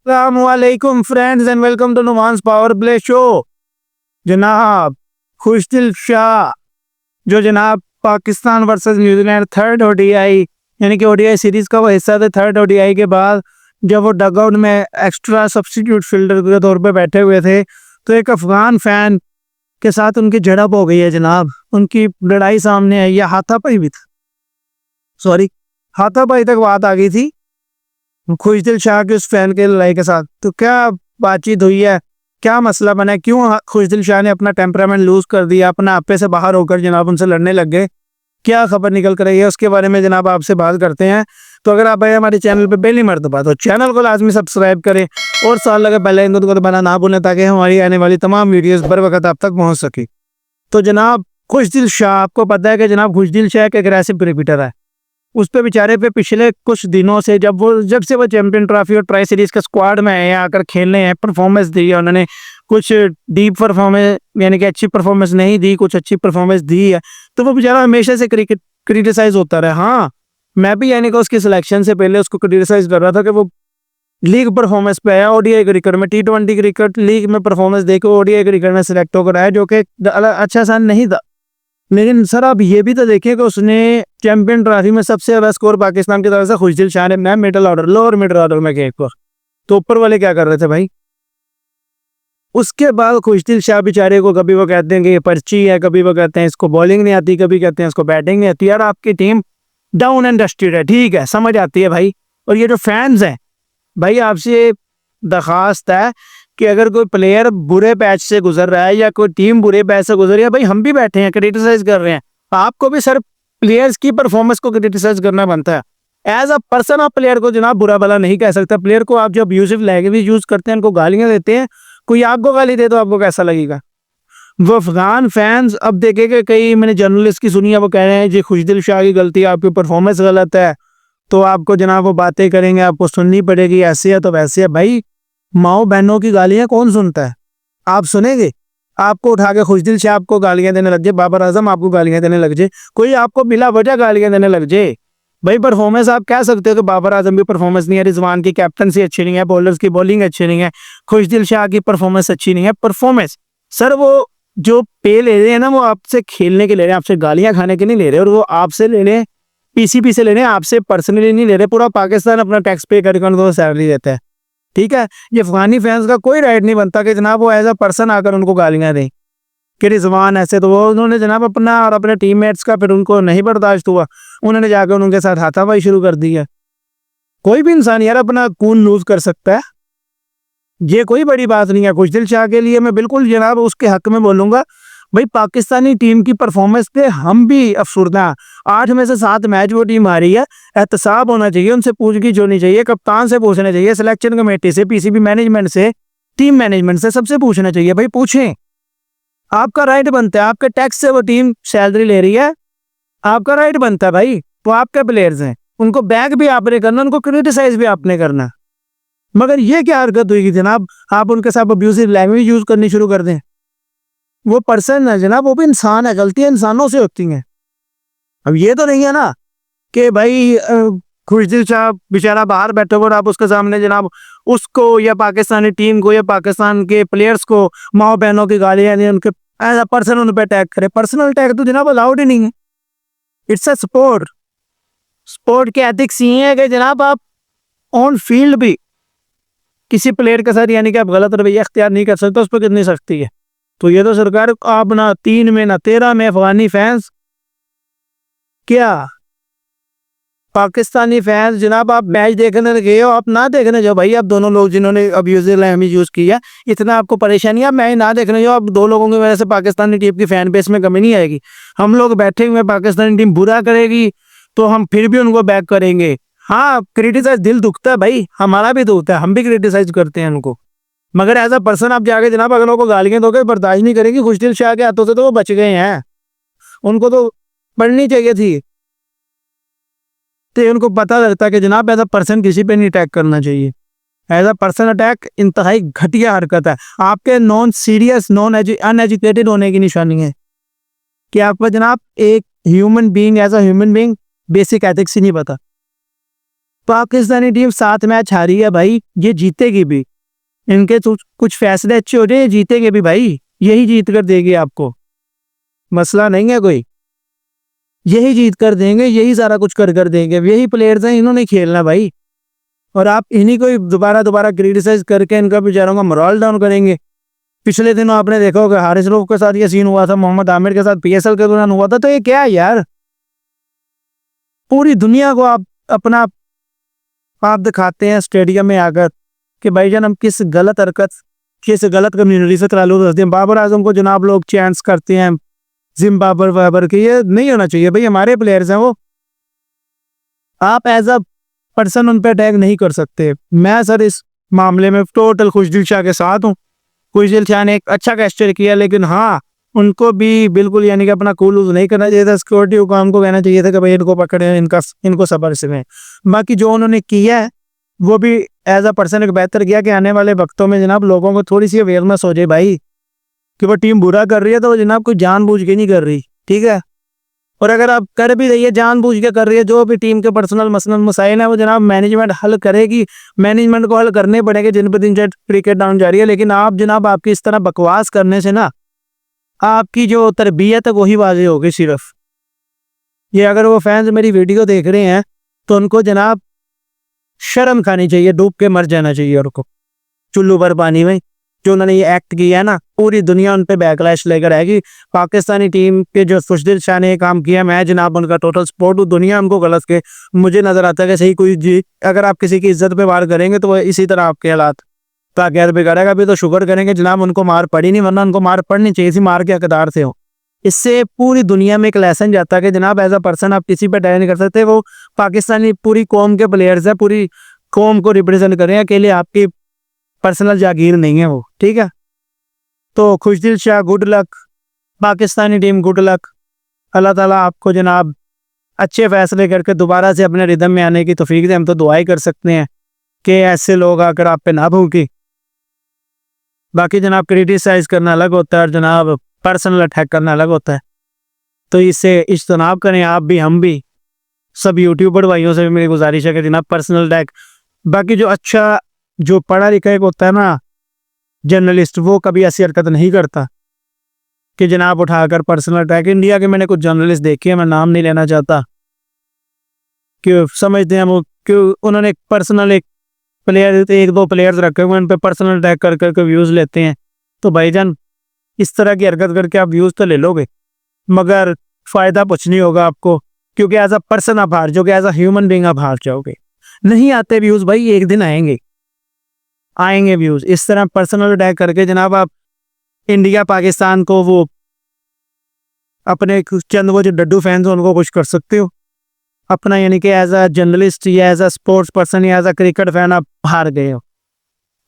अस्सलामुअलैकुम friends and welcome to नुमांस power play show. जनाब खुशदिल शाह जो जनाब Pakistan versus New Zealand third ODI यानी कि ओडीआई सीरीज का वो हिस्सा थे। थर्ड ओडीआई के बाद जब वो डगआउट में एक्स्ट्रा सब्स्टिट्यूट फील्डर के तौर पे बैठे हुए थे तो एक अफगान फैन के साथ उनकी झड़प हो गई है। जनाब उनकी लड़ाई सामने आई है, हाथापाई भी था, सॉरी हाथापाई तक बात आ गई थी खुशदिल शाह के उस फैन के लड़ाई के साथ। तो क्या बातचीत हुई है, क्या मसला बना है, क्यों खुशदिल शाह ने अपना टेम्परामेंट लूज कर दिया, अपना आपे से बाहर होकर जनाब उनसे लड़ने लग गए, क्या खबर निकल कर रही है, उसके बारे में जनाब आपसे बात करते हैं। तो अगर आप भाई हमारे चैनल पे पहली मर्तबा तो चैनल को लाजमी सब्सक्राइब करें और साल लगे पहले हिंदू को दबाना ना भूलें ताकि हमारी आने वाली तमाम वीडियोस बर वक्त आप तक पहुंच सके। तो जनाब खुशदिल शाह, आपको पता है कि जनाब खुशदिल शाह एक एग्रेसिव क्रिकेटर है। उस पे बेचारे पे पिछले कुछ दिनों से जब से वो चैंपियन ट्रॉफी और ट्राई सीरीज के स्क्वाड में है, आकर खेलने हैं, परफॉर्मेंस दी है उन्होंने, कुछ डीप परफॉर्मेंस यानी कि अच्छी परफॉर्मेंस नहीं दी, कुछ अच्छी परफॉर्मेंस दी है, तो वो बेचारा हमेशा से क्रिकेट क्रिटिसाइज होता रहा। हाँ, मैं भी यानी कि उसकी सिलेक्शन से पहले उसको क्रिटिसाइज कर रहा था कि वो लीग परफॉर्मेंस पे आया, ओडीआई क्रिकेट में T20 क्रिकेट लीग में परफॉर्मेंस देकर ओडीआई क्रिकेट में सिलेक्ट होकर आया, जो कि अच्छा सा नहीं था। लेकिन सर आप ये भी तो देखिए कि उसने चैंपियन ट्रॉफी में सबसे ज्यादा स्कोर पाकिस्तान की तरफ से खुशदिल शाह ने, मैं middle order lower middle order में गए, तो ऊपर वाले क्या कर रहे थे भाई। उसके बाद खुशदिल शाह बेचारे को कभी वो कहते हैं कि ये पर्ची है, कभी वो कहते हैं इसको बॉलिंग नहीं आती, कभी कहते हैं इसको बैटिंग नहीं आती। यार आपकी टीम डाउन एंड डस्टेड है, ठीक है, समझ आती है भाई। और ये जो फैंस हैं भाई, आपसे दरखास्त है कि अगर कोई प्लेयर बुरे पैच से गुजर रहा है या कोई टीम बुरे पैच से गुजर रही है, भाई हम भी बैठे हैं क्रिटिसाइज कर रहे हैं, आपको भी सर प्लेयर्स की परफॉर्मेंस को क्रिटिसाइज करना बनता है। एज अ पर्सन आप प्लेयर को जनाब बुरा भला नहीं कह सकता। प्लेयर को आप जो अब्यूसिव लैंग्वेज यूज करते हैं, उनको गालियां देते हैं, कोई आपको गाली दे तो आपको कैसा लगेगा। वो अफगान फैंस अब देखे कि कई मैंने जर्नलिस्ट की सुनी है, वो कह रहे हैं जी खुशदिल शाह की गलती, आपकी परफॉर्मेंस गलत है, तो आपको जनाब वो बातें करेंगे, आपको सुननी पड़ेगी, ऐसे है तो वैसे है। भाई माओ बहनों की गालियां कौन सुनता है, आप सुनेंगे? आपको उठा के खुशदिल शाह आपको गालियां देने लग जाए, बाबर आजम आपको गालियां देने लग जाए, कोई आपको बिला वजह गालियां देने लग जाए, भाई परफॉर्मेंस आप कह सकते हो कि बाबर आजम की परफॉर्मेंस नहीं है, रिजवान की कैप्टनसी अच्छी नहीं है, बॉलर्स की बॉलिंग अच्छी नहीं है, खुशदिल शाह की परफॉर्मेंस अच्छी नहीं है। परफॉर्मेंस सर वो जो पे ले रहे हैं ना, वो आपसे खेलने के ले रहे हैं, आपसे गालियां खाने के नहीं ले रहे, और वो आपसे ले रहे हैं, पीसीपी से ले रहे हैं, आपसे पर्सनली नहीं ले रहे। पूरा पाकिस्तान अपना टैक्स पे करके उनको सैलरी देता है, ठीक है। ये अफगानी फैंस का कोई राइट नहीं बनता कि जनाब वो एज अ पर्सन आकर उनको गालियां दें कि रिजवान ऐसे, तो वो उन्होंने जनाब अपना और अपने टीममेट्स का फिर उनको नहीं बर्दाश्त हुआ, उन्होंने जाकर उनके साथ हाथापाई शुरू कर दी है। कोई भी इंसान यार अपना खून लूज कर सकता है, ये कोई बड़ी बात नहीं है। खुशदिल शाह के लिए मैं बिल्कुल जनाब उसके हक में बोलूंगा, भाई पाकिस्तानी टीम की परफॉर्मेंस पे हम भी अफसुर्दा। 8 में से 7 मैच वो टीम हारी है, एहतसाब होना चाहिए, उनसे पूछगिछ होनी चाहिए, कप्तान से पूछना चाहिए, सिलेक्शन कमेटी से, पीसीबी मैनेजमेंट से, टीम मैनेजमेंट से, सबसे पूछना चाहिए। भाई पूछें, आपका राइट बनता है, आपके टैक्स से वो टीम सैलरी ले रही है, आपका राइट बनता है भाई, वो आपके प्लेयर्स हैं, उनको बैक भी आपने करना, उनको क्रिटिसाइज भी आपने करना। मगर ये क्या हरकत हुई कि जनाब आप उनके साथ अब्यूसिव लैंग्वेज यूज करनी शुरू कर दें। वो पर्सन है जनाब, वो भी इंसान है, गलतियां इंसानों से होती हैं। अब ये तो नहीं है ना कि भाई खुशदिल शाह बेचारा बाहर बैठे और आप उसके सामने जनाब उसको या पाकिस्तानी टीम को या पाकिस्तान के प्लेयर्स को माओ बहनों की गालियां यानी उनके एज अ पर्सन उन पर अटैक करे। पर्सनल अटैक तो जनाब अलाउड ही नहीं है, इट्स अ स्पोर्ट। स्पोर्ट के एथिक्स ये है कि जनाब आप ऑन फील्ड भी किसी प्लेयर के साथ यानी कि आप गलत रवैया अख्तियार नहीं कर सकते, उस पर कितनी सख्ती है। तो ये तो सरकार आप ना 3 में ना 13 में अफगानी फैंस, क्या पाकिस्तानी फैंस जनाब आप मैच देखने गए हो, आप ना देखने जाओ भाई। आप दोनों लोग जिन्होंने अब्यूजिव लैंग्वेज यूज किया, इतना आपको परेशानी है, मैच ना देखने जाओ। आप 2 लोगों की वजह से पाकिस्तानी टीम की फैन बेस में कमी नहीं आएगी। हम लोग बैठे हुए, पाकिस्तानी टीम बुरा करेगी तो हम फिर भी उनको बैक करेंगे। हाँ क्रिटिसाइज दिल दुखता है भाई, हमारा भी दुखता है, हम भी क्रिटिसाइज करते हैं उनको, मगर एज अ पर्सन आप जाके जनाब अगर को गालियां दोगे, बर्दाश्त नहीं करेंगे। खुशदिल शाह के हाथों से तो वो बच गए हैं, उनको तो पढ़नी चाहिए थी, तो उनको पता लगता कि जनाब एज अ पर्सन किसी पे नहीं अटैक करना चाहिए। एज अ पर्सन अटैक इंतहाई घटिया हरकत है, आपके नॉन सीरियस नॉन अनएजुकेटेड होने की निशानी है कि आपको जनाब एक human being as a human being basic ethics ही नहीं पता। पाकिस्तानी टीम 7 मैच हारी है भाई, ये जीतेगी भी। इनके तो कुछ फैसले अच्छे हो जाए, जीतेंगे भी भाई, यही जीत कर देगी आपको, मसला नहीं है कोई, यही जीत कर देंगे, यही सारा कुछ कर देंगे, यही प्लेयर्स हैं, इन्होंने खेलना भाई। और आप इन्हीं को दोबारा दोबारा क्रिटिसाइज करके इनका बेचारों का मोरल डाउन करेंगे। पिछले दिनों आपने देखा होगा हारिस रऊफ के साथ ये सीन हुआ था, मोहम्मद आमिर के साथ पीएसएल के दौरान हुआ था। तो ये क्या है यार, पूरी दुनिया को आप अपना आप दिखाते हैं स्टेडियम में आकर कि भाईजान हम किस गलत हरकत, किस गलत कम्युनिटी से ताल्लुक रखते हैं। बाबर आजम को जनाब लोग चैंस करते हैं जिम्बाब्वे वाबर की, ये नहीं होना चाहिए भाई, हमारे प्लेयर्स हैं वो, आप एज अ पर्सन उन पर अटैक नहीं कर सकते। मैं सर इस मामले में टोटल खुशदिल शाह के साथ हूँ। खुशदिल शाह ने एक अच्छा गेस्चर किया, लेकिन हाँ उनको भी बिल्कुल यानी कि अपना कूल नहीं करना चाहिए था। सिक्योरिटी हुकाम को कहना चाहिए था कि भाई इनको पकड़े, इनको सबर से। बाकी जो उन्होंने किया है वो भी एज अ पर्सन एक बेहतर किया कि आने वाले वक्तों में जनाब लोगों को थोड़ी सी अवेयरनेस हो जाए भाई कि वो टीम बुरा कर रही है तो वो जनाब कोई जानबूझ के नहीं कर रही, ठीक है। और अगर आप कर भी रही है जानबूझ के कर रही है, जो भी टीम के पर्सनल मसलन मसाइल है वो जनाब मैनेजमेंट हल करेगी, मैनेजमेंट को हल करने पड़ेंगे दिन पर दिन क्रिकेट डाउन जा रही है। लेकिन आप जनाब आपकी इस तरह बकवास करने से ना आपकी जो तरबियत है वही वाज़ेह होगी सिर्फ। ये अगर वो फैंस मेरी वीडियो देख रहे हैं तो उनको जनाब शर्म खानी चाहिए, डूब के मर जाना चाहिए उनको चुल्लू भर पानी में। जो उन्होंने ये एक्ट किया है ना, पूरी दुनिया उन पे बैकलैश लेकर आएगी। पाकिस्तानी टीम के जो खुशदिल शाह ने काम किया, मैं जनाब उनका टोटल सपोर्ट हूँ, दुनिया उनको गलत के। मुझे नजर आता है कि सही कोई जी अगर आप किसी की इज्जत पे वार करेंगे तो वो इसी तरह आपके हालात का गैर बिगाड़ेगा भी। तो शुक्र करेंगे जनाब उनको मार पड़ी नहीं, वरना उनको मार पड़नी चाहिए थी, मार के हकदार थे हो। इससे पूरी दुनिया में एक लेसन जाता है कि जनाब एज अ पर्सन आप किसी पे अटैक नहीं कर सकते। वो पाकिस्तानी पूरी कौम के प्लेयर्स है, पूरी कौम को रिप्रेजेंट करें, अकेले आपकी पर्सनल जागीर नहीं है वो, ठीक है। तो Khushdil Shah good luck, Pakistani team good luck, अल्लाह ताला आपको जनाब अच्छे फैसले करके दोबारा से अपने रिदम में आने की तौफीक दे। हम तो दुआई कर सकते हैं कि ऐसे लोग आकर आप पे ना भूके। बाकी जनाब क्रिटिसाइज करना अलग होता है और जनाब पर्सनल अटैक करना अलग होता है, तो इससे इज्तनाब करें आप भी, हम भी, सब यूट्यूबर भाइयों से भी मेरी गुजारिश है कि जनाब पर्सनल अटैक। बाकी जो अच्छा जो पढ़ा लिखा एक होता है ना जर्नलिस्ट, वो कभी ऐसी हरकत नहीं करता कि जनाब उठाकर पर्सनल अटैक। इंडिया के मैंने कुछ जर्नलिस्ट देखे हैं, मैं नाम नहीं लेना चाहता, कि समझते हैं वो क्यों उन्होंने पर्सनल एक प्लेयर, एक दो प्लेयर्स रखे हुए उन पर पर्सनल अटैक कर करके व्यूज़ लेते हैं। तो भाईजान इस तरह की हरकत करके आप व्यूज़ तो ले लोगे मगर फ़ायदा कुछ नहीं होगा आपको, क्योंकि एज अ पर्सन आप हार जाओगे, एज अ ह्यूमन बींग आप हार जाओगे। नहीं आते व्यूज़ भाई, एक दिन आएंगे व्यूज़। इस तरह पर्सनल अटैक करके जनाब आप इंडिया पाकिस्तान को वो अपने चंद वो जो डड्डू फैंस हैं उनको खुश कर सकते हो अपना, यानी कि एज अ जर्नलिस्ट या एज अ स्पोर्ट्स पर्सन या एज अ क्रिकेट फैन आप हार गए हो।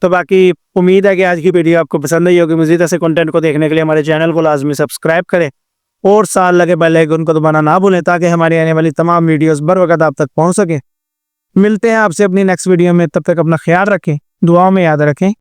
तो बाकी उम्मीद है कि आज की वीडियो आपको पसंद आई होगी। मज़ीद ऐसे कंटेंट को देखने के लिए हमारे चैनल को लाजमी सब्सक्राइब करें और साथ लगे बेल आइकन को दबाना ना भूलें ताकि हमारी आने वाली तमाम वीडियोस बर वक्त आप तक पहुंच सके। मिलते हैं आपसे अपनी नेक्स्ट वीडियो में, तब तक अपना ख्याल रखें, दुआओं में याद रखें।